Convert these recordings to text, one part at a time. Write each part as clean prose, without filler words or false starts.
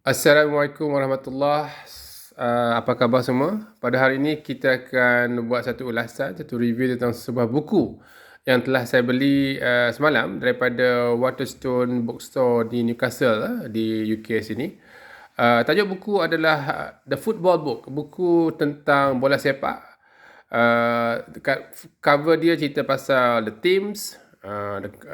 Assalamualaikum warahmatullahi. Apa khabar semua? Pada hari ini kita akan buat satu ulasan, satu review tentang sebuah buku yang telah saya beli semalam daripada Waterstone Bookstore di Newcastle, di UK sini. Tajuk buku adalah The Football Book, buku tentang bola sepak. Dekat cover dia cerita pasal the teams,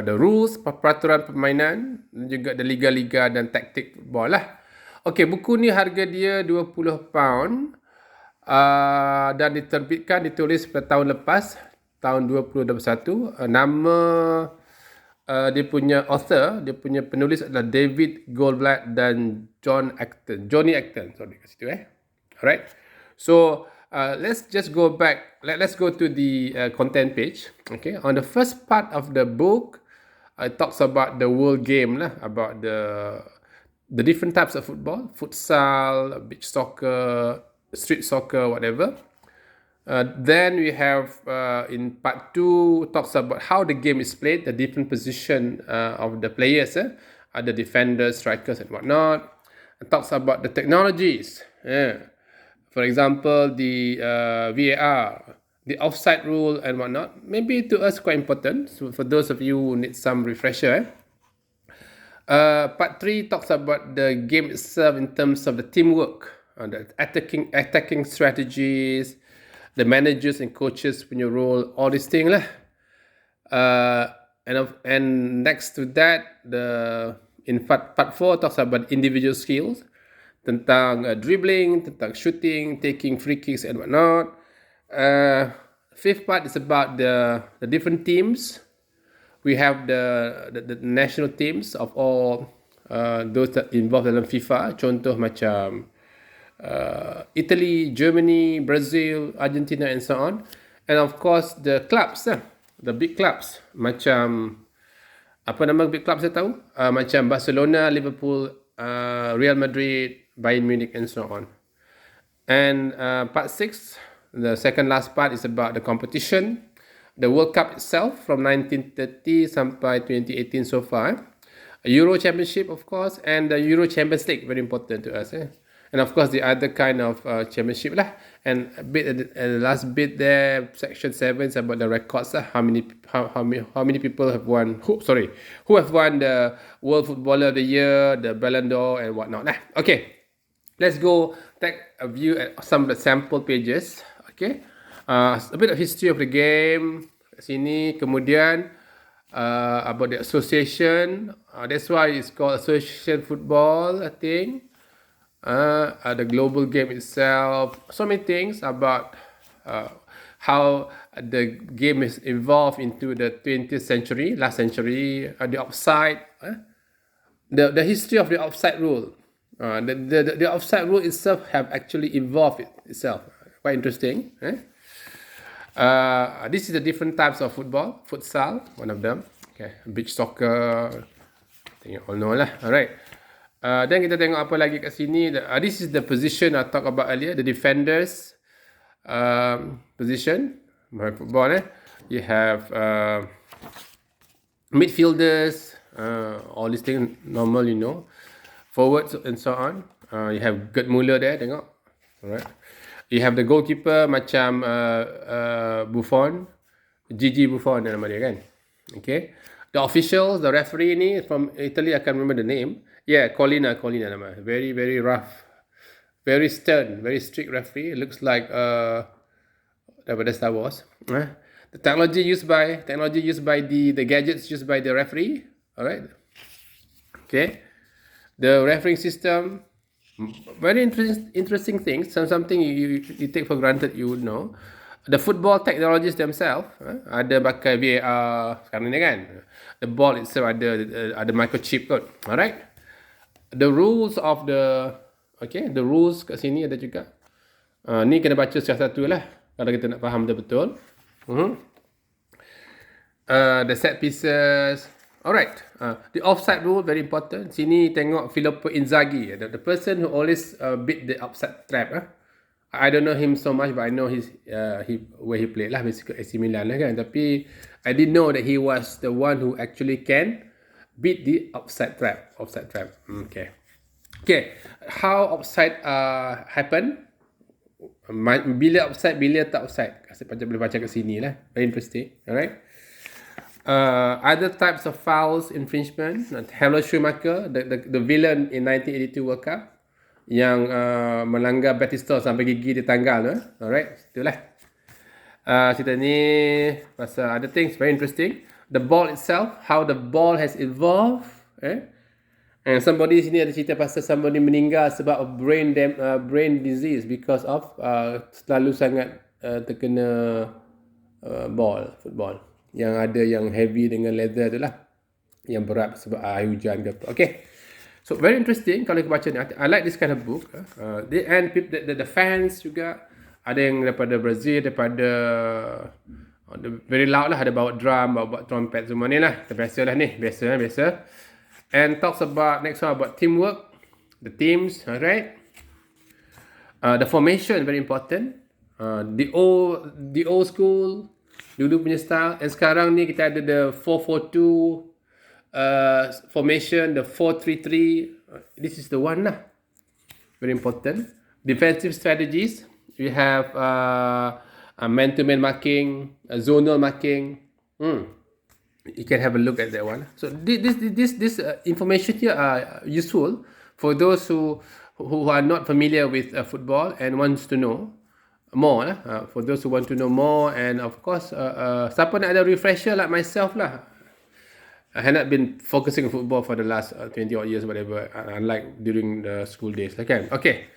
the rules, peraturan permainan, dan juga the liga-liga dan taktik football lah. Okey, buku ni harga dia £20 dan ditulis pada tahun lepas, tahun 2021. Nama dia punya author, dia punya penulis adalah David Goldblatt dan Johnny Acton. Sorry kat situ Alright. So let's just go back. Let's go to the content page. Okay. On the first part of the book, it talks about the world game lah, about the different types of football, futsal, beach soccer, street soccer, whatever. Then we have in part 2 talks about how the game is played, the different position of the players, the defenders, strikers, and whatnot. It talks about the technologies. For example, the VAR, the offside rule, and whatnot. Maybe to us quite important. So for those of you who need some refresher. Part 3 talks about the game itself in terms of the teamwork, the attacking strategies, the managers and coaches punya role, all these things lah. And next to that, in part 4 talks about individual skills, tentang dribbling, tentang shooting, taking free kicks and whatnot. Fifth part is about the different teams. We have the national teams of all those that involved dalam FIFA. Contoh macam Italy, Germany, Brazil, Argentina, and so on. And of course the clubs, the big clubs. Macam apa nama big clubs saya tahu? Macam Barcelona, Liverpool, Real Madrid, Bayern Munich, and so on. And part 6, the second last part, is about the competition. The World Cup itself from 1930 sampai 2018 so far. Euro Championship, of course, and the Euro Champions League, very important to us. And of course, the other kind of championship lah. And the last bit there, section 7, is about the records. How many people have won? Who have won the World Footballer of the Year, the Ballon d'Or, and whatnot. Okay, let's go take a view at some of the sample pages. Okay. A bit of history of the game kat sini. Kemudian about the association, that's why it's called association football, I think. The global game itself, so many things about how the game is evolved into the 20th century, last century. The offside, the history of the offside rule. The offside rule itself have actually evolved itself. Quite interesting. This is the different types of football. Futsal, one of them. Okay, beach soccer. I think you all know lah. Alright. Then kita tengok apa lagi kat sini. This is the position I talked about earlier. The defenders position. My football. You have midfielders. All these things normal, you know. Forwards and so on. You have Gerd Müller there. Tengok. Alright. You have the goalkeeper macam Buffon, Gigi Buffon nama dia kan. Okay. The officials, the referee ni from Italy, I can't remember the name. Yeah, Colina nama. Very, very rough. Very stern, very strict referee. It looks like daripada Star Wars. The technology used by the gadgets used by the referee. Alright. Okay. The refereeing system. Very interesting things. Something you take for granted you would know. The football technologies themselves, ada pakai VAR sekarang ni kan. The ball itself ada microchip kot. Alright. The rules of the rules kat sini ada juga. Ni kena baca satu-satu lah kalau kita nak faham betul-betul. The set pieces. Alright, the offside rule very important. Sini tengok Filippo Inzaghi, the person who always beat the offside trap. I don't know him so much, but I know where he played lah, basically AC Milan lah kan. Tapi I didn't know that he was the one who actually can beat the offside trap. Okay. Okay, how offside happen? Bila offside, bila tak offside. Kasi boleh baca kat sini lah. Very interesting. Alright. Other types of fouls infringement. Hello Schumacher, the villain in 1982 World Cup, yang melanggar Batista sampai gigi dia tanggal. Alright, itulah. Cerita ni pasal other things very interesting. The ball itself, how the ball has evolved. And somebody sini ada cerita pasal somebody meninggal sebab of brain disease because of terlalu sangat terkena football. Yang ada yang heavy dengan leather tu lah. Yang berat sebab air hujan ke apa. Okay. So very interesting kalau kita baca ni. I like this kind of book. And the fans juga. Ada yang daripada Brazil, daripada very loud lah. Ada bawa drum, bawa trompet semua ni lah. Biasa lah ni. Biasa. And talks about, next one about teamwork. The teams, alright. The formation, very important. The old school, dulu punya style. And sekarang ni kita ada the 4-4-2 formation, the 4-3-3. This is the one lah. Very important. Defensive strategies. We have man-to-man marking, zonal marking. You can have a look at that one. So this information here are useful for those who are not familiar with football and wants to know more. For those who want to know more, and of course, siapa nak ada refresher like myself lah. I had not been focusing on football for the last 20 odd years, whatever, unlike during the school days. Okay.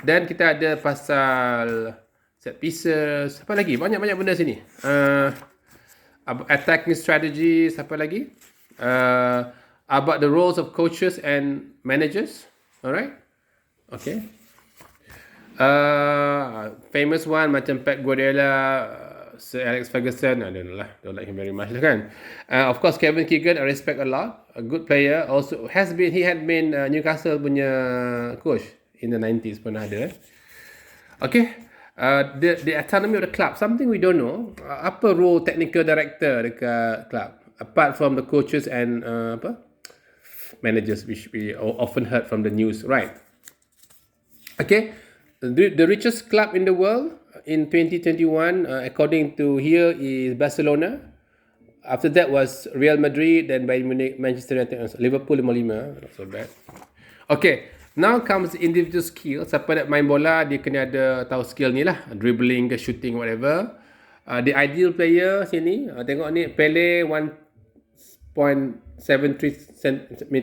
Then kita ada pasal set pieces. Apa lagi? Banyak benda sini. Attacking strategies. Apa lagi? About the roles of coaches and managers. Alright. Okay. Famous one macam Pep Guardiola, Sir Alex Ferguson. I don't know lah. Don't like him very much lah kan. Of course, Kevin Keegan, I respect a lot. A good player. Also he had been Newcastle punya coach in the 90s pun ada. Okay. The autonomy of the club, something we don't know. Apa role technical director dekat club apart from the coaches and managers, which we often heard from the news, right? Okay. The richest club in the world in 2021, according to here, is Barcelona. After that was Real Madrid, then Bayern Munich, Manchester United, Liverpool 55. Not so bad. Okay. Now comes individual skill. Siapa nak main bola, dia kena ada tahu skill ni lah. Dribbling ke shooting, whatever. The ideal player sini, tengok ni, Pele 1.73 cm.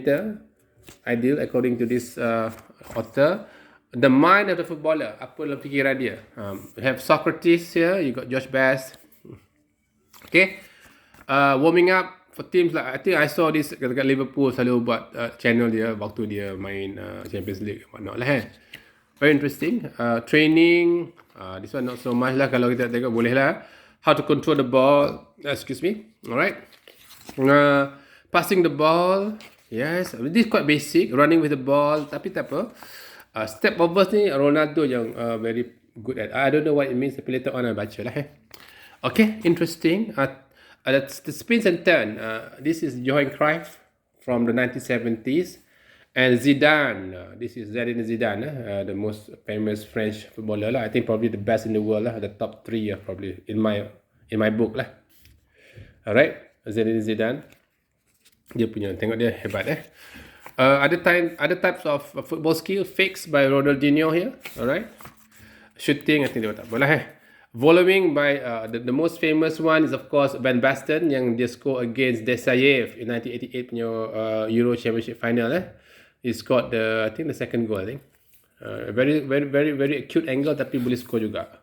Ideal according to this author. The mind of the footballer. Apa dalam fikiran dia. We have Socrates here. You got Josh Bass. Okay. Warming up for teams like, I think I saw this dekat Liverpool selalu buat channel dia waktu dia main Champions League whatnot lah. Very interesting. Training, this one not so much lah, kalau kita tengok boleh lah. How to control the ball, excuse me. Alright. Passing the ball, yes, this quite basic. Running with the ball, tapi tak apa. Step overs ni Ronaldo yang very good at. I don't know what it means, tapi later on I baca lah. Okay, interesting. That's the spins and turn. This is Johan Cruyff from the 1970s. And Zidane. This is Zinedine Zidane, the most famous French footballer lah. I think probably the best in the world lah. The top 3 probably in my book lah. Alright, Zinedine Zidane. Dia punya, tengok dia hebat other types of football skill. Fakes by Ronaldinho here. Alright. Shooting, I think dia tak boleh Volleying by the most famous one is of course Van Basten yang dia score against Desailly in 1988 punya Euro Championship final. He scored I think the second goal. I think very acute angle tapi boleh score juga.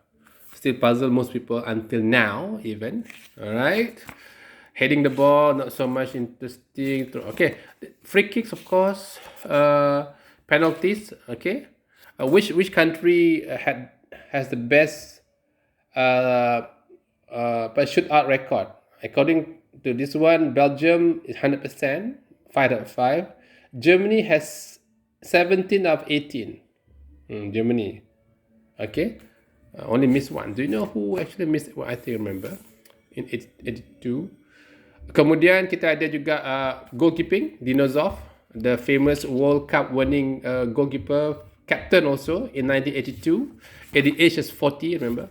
Still puzzle most people until now even. Alright. Heading the ball, not so much interesting. Okay, free kicks of course. Penalties. Okay, which country has the best shootout record? According to this one, Belgium is 100%, 5 out of 5. Germany has 17 out of 18. Germany. Okay. Only missed one. Do you know who actually missed? Well, I think remember. In 82. Kemudian kita ada juga goalkeeping, Dinozov. the famous World Cup winning goalkeeper, captain also in 1982, at the age of 40, remember?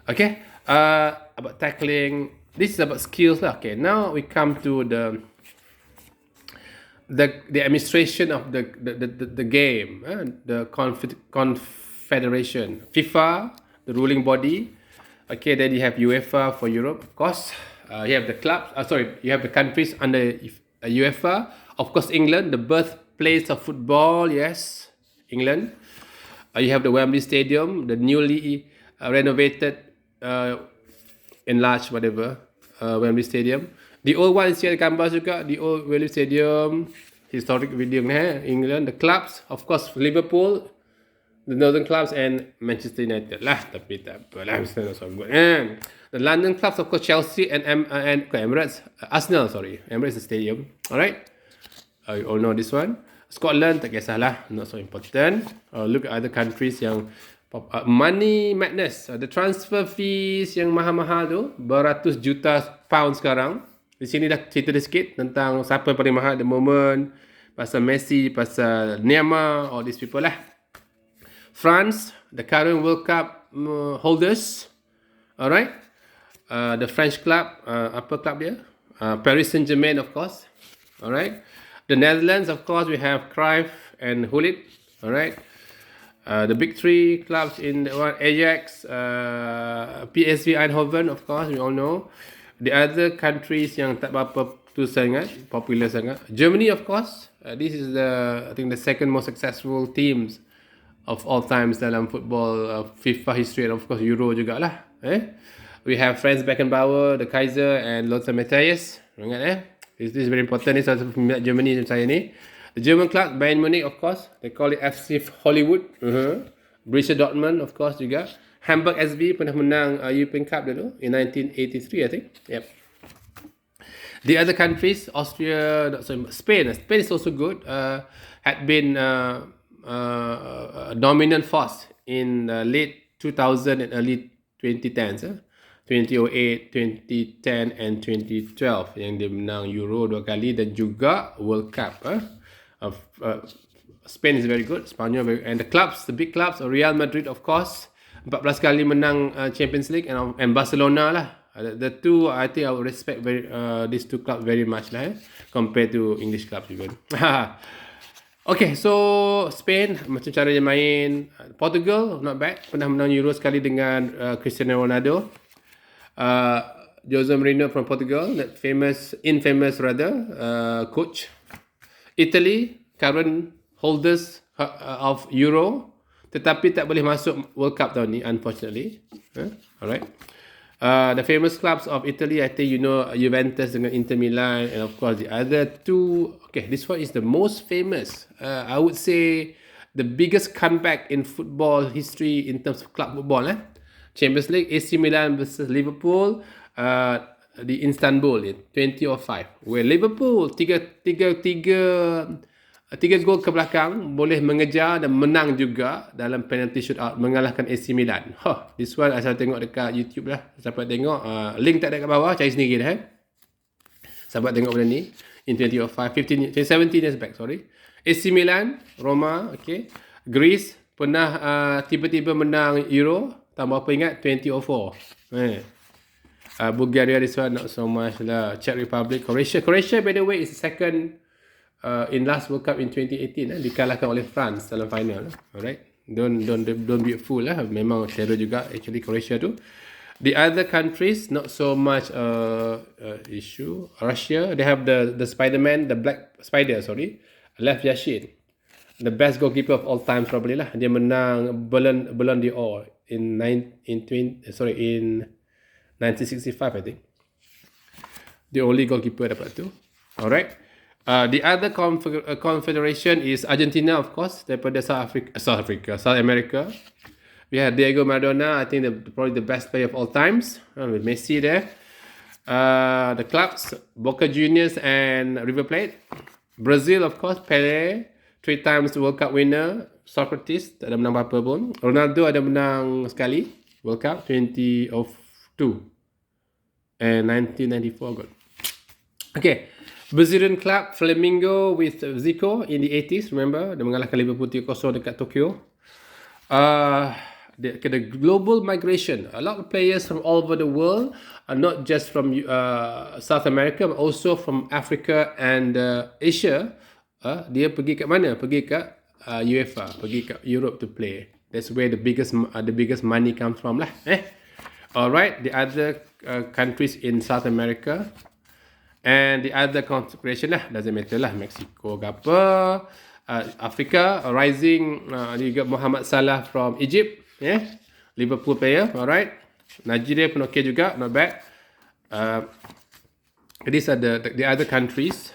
Okay, about tackling. This is about skills lah. Okay, now we come to the administration of the game, the confederation, FIFA, the ruling body. Okay, then you have UEFA for Europe, of course. You have the clubs. You have the countries under UEFA. Of course, England, the birthplace of football. Yes, England. You have the Wembley Stadium, the newly renovated, enlarged, whatever, Wembley Stadium. The old one is here, gambar juga. The old Wembley Stadium, historic building, England. The clubs, of course, Liverpool, the Northern clubs, and Manchester United lah. Tapi tak apalah, it's not so good. The London clubs, of course, Chelsea and Emirates, Arsenal, sorry, Emirates Stadium. Alright, you all know this one. Scotland, tak kisahlah, not so important. Look at other countries yang money madness, the transfer fees yang mahal-mahal tu, beratus juta pound sekarang. Di sini dah cerita sikit tentang siapa yang paling mahal at the moment, pasal Messi, pasal Neymar, all these people lah. France, the current World Cup holders. Alright, the French club, apa club dia? Paris Saint-Germain, of course. Alright, the Netherlands, of course, we have Cruyff and Gullit. Alright, the big three clubs in Ajax, PSV Eindhoven, of course, we all know. The other countries yang tak berapa tu sangat popular sangat, Germany, of course. This is I think the second most successful teams of all times dalam football, FIFA history, and of course Euro jugalah. We have Franz Beckenbauer, the Kaiser, and Lothar Matthäus. Ingat this is very important. This is Germany saya ni. The German club, Bayern Munich, of course. They call it FC Hollywood. Borussia Dortmund, of course juga. Hamburg SV pernah menang European Cup dulu in 1983, I think. Yep. The other countries, Austria, Spain. Spain is also good. Had been a dominant force in late 2000 and early 2010s. 2008, 2010 and 2012 yang dia menang Euro 2 kali dan juga World Cup. Spain is very good. Spanyol and the clubs, the big clubs, Real Madrid, of course, 14 kali menang Champions League, and Barcelona lah. The two, I think I would respect these two clubs very much lah, compared to English clubs even. Okay, so Spain, macam cara dia main. Portugal, not bad. Pernah menang Euro sekali dengan Cristiano Ronaldo. Jose Mourinho from Portugal, that infamous coach. Italy, current holders of Euro, tetapi tak boleh masuk World Cup tahun ni, unfortunately. Alright. The famous clubs of Italy, I think you know, Juventus dengan Inter Milan, and of course the other two. Okay, this one is the most famous. I would say the biggest comeback in football history in terms of club football. Champions League, AC Milan versus Liverpool, di Istanbul in 2005, where Liverpool tiga gol ke belakang boleh mengejar dan menang juga dalam penalty shootout, mengalahkan AC Milan. This one asal tengok dekat YouTube lah. Siapa tengok, link tak ada kat bawah, cari sendiri dah. Sahabat tengok benda ni in 2005, 17 years back, sorry. AC Milan, Roma, okay. Greece pernah tiba-tiba menang Euro tahun berapa ingat? 2004. Bulgaria, this one not so much lah. Czech Republic, Croatia, by the way, is the second in last World Cup in 2018, dikalahkan oleh France dalam final. Alright, don't be a fool lah. Memang terror juga actually Croatia tu. The other countries not so much issue. Russia, they have the Spider-Man, the Black Spider, sorry, Lev Yashin, the best goalkeeper of all time probably lah. Dia menang Ballon d'Or in 1965, I think. The only goalkeeper dapat tu. Alright. The other confederation is Argentina, of course, daripada South America. We have Diego Maradona, I think probably the best player of all times, with Messi there. The clubs, Boca Juniors and River Plate. Brazil, of course, Pelé, 3 times World Cup winner. Socrates, tak ada menang apa-apa pun. Ronaldo ada menang sekali World Cup, 2002 and 1994 got. Okay, Brazilian club Flamengo with Zico in the 80s, remember? Dia mengalahkan Liverpool 3-0 dekat Tokyo. The global migration. A lot of players from all over the world, not just from South America, but also from Africa and Asia. Dia pergi kat mana? Pergi kat UEFA, pergi kat Europe to play. That's where the biggest money comes from lah. Alright, the other countries in South America and the other configuration lah, doesn't matter lah, Mexico ke apa, Africa, rising, juga Muhammad Salah from Egypt, Liverpool player, alright. Nigeria pun okay juga, not bad. These are the other countries,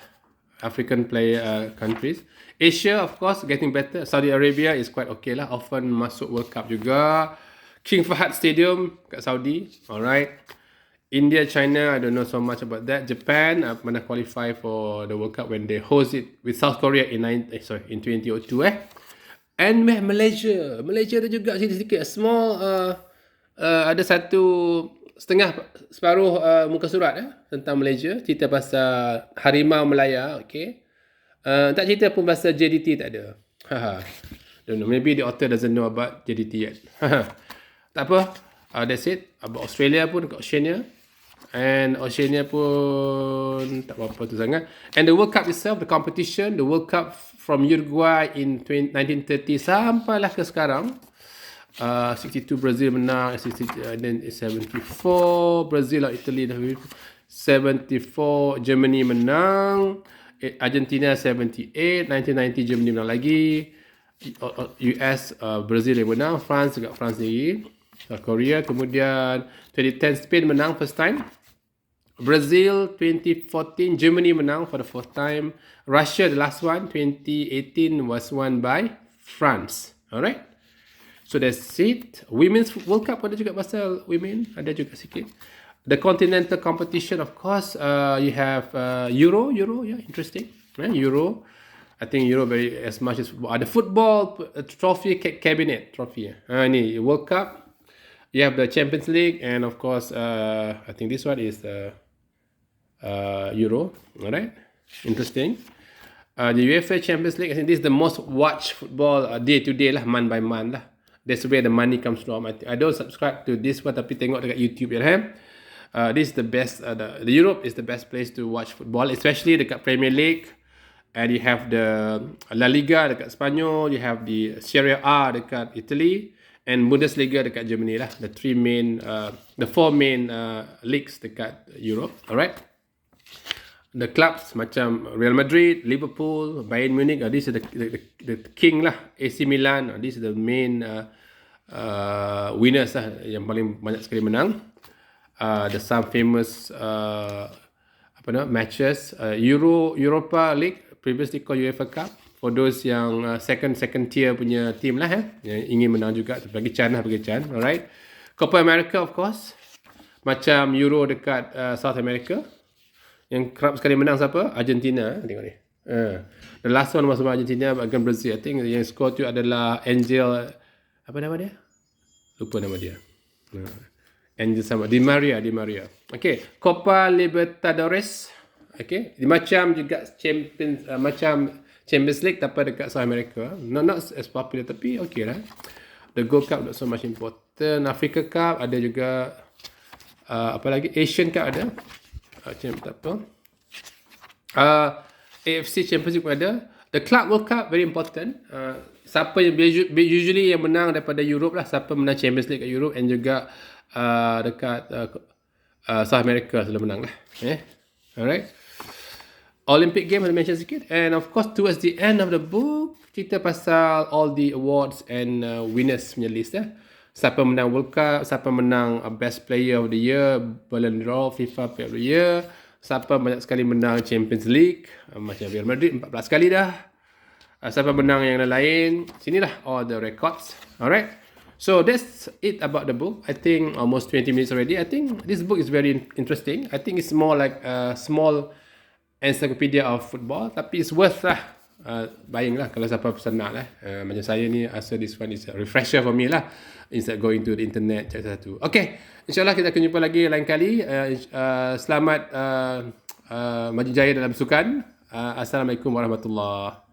African player countries. Asia, of course, getting better. Saudi Arabia is quite okay lah, often masuk World Cup juga. King Fahd Stadium kat Saudi, alright. India, China, I don't know so much about that. Japan, pernah qualify for the World Cup when they host it with South Korea in 2002. And Malaysia ada juga sedikit small, ada separuh muka surat tentang Malaysia, cerita pasal harimau Melaya, okay. Tak cerita pun pasal JDT, tak ada. Don't know, maybe the author doesn't know about JDT yet. Tak apa, that's it. About Australia pun, dekat Oceania. And Oceania pun tak apa-apa tu sangat. And the World Cup itself, the competition, the World Cup from Uruguay in 1930 sampailah ke sekarang. 62 Brazil menang, then 74 Brazil or Italy, 74 Germany menang, Argentina 78, 1990 Germany menang lagi, US Brazil yang menang, France juga France lagi, Korea, kemudian 2010 Spain menang first time, Brazil 2014 Germany menang for the fourth time, Russia the last one 2018 was won by France. Alright, so that's it. Women's World Cup ada juga pasal women, ada juga sikit. The continental competition, of course, you have Euro, yeah, interesting. Euro, I think Euro very as much as football. The football trophy cabinet trophy. Ni World Cup. You have the Champions League, and of course, I think this one is Euro. Alright, interesting. The UEFA Champions League, I think this is the most watched football day to day lah, month by month lah. That's where the money comes from. I don't subscribe to this one, tapi tengok dekat YouTube ya. This is the best. The Europe is the best place to watch football, especially dekat Premier League. And you have the La Liga dekat Spanyol, you have the Serie A dekat Italy, and Bundesliga dekat Germany lah. The four main leagues dekat Europe. Alright. The clubs macam Real Madrid, Liverpool, Bayern Munich, these are the king lah. AC Milan, these are the main winners lah, yang paling banyak sekali menang. The some famous matches, Europa League, previously called UEFA Cup, for those yang second tier punya team lah, yang ingin menang juga, bagi chance. Alright. Copa America, of course, macam Euro dekat South America. Yang kerap sekali menang siapa? Argentina. Tengok ni. The last one was Argentina against Brazil. I think yang score tu adalah Angel, apa nama dia? Lupa nama dia. Angel sama Di Maria. Okay, Copa Libertadores. Okay, macam juga Champions League tapi dekat South America. Not as popular tapi okay lah. The Gold Cup not so much important. Africa Cup ada juga. Apa lagi? Asian Cup ada. Tak apa. AFC Champions League pun ada. The Club World Cup very important. Siapa yang usually yang menang daripada Europe lah, siapa menang Champions League kat Europe, and juga dekat South America selalu menang lah. Alright. Olympic Games ada mention sikit, and of course towards the end of the book cerita pasal all the awards and winners punya list siapa menang World Cup, siapa menang Best Player of the Year, Ballon d'Or, FIFA Player of the Year, siapa banyak sekali menang Champions League, macam Real Madrid 14 kali dah, siapa menang yang lain. Sinilah all the records. Alright, so that's it about the book. I think almost 20 minutes already. I think this book is very interesting. I think it's more like a small encyclopedia of football, tapi it's worth lah buying lah kalau siapa pesan nak lah. Macam saya ni, rasa this one is a refresher for me lah, instead going to the internet cari satu. Okay, insyaAllah kita akan jumpa lagi lain kali. Selamat maju jaya dalam sukan. Assalamualaikum warahmatullahi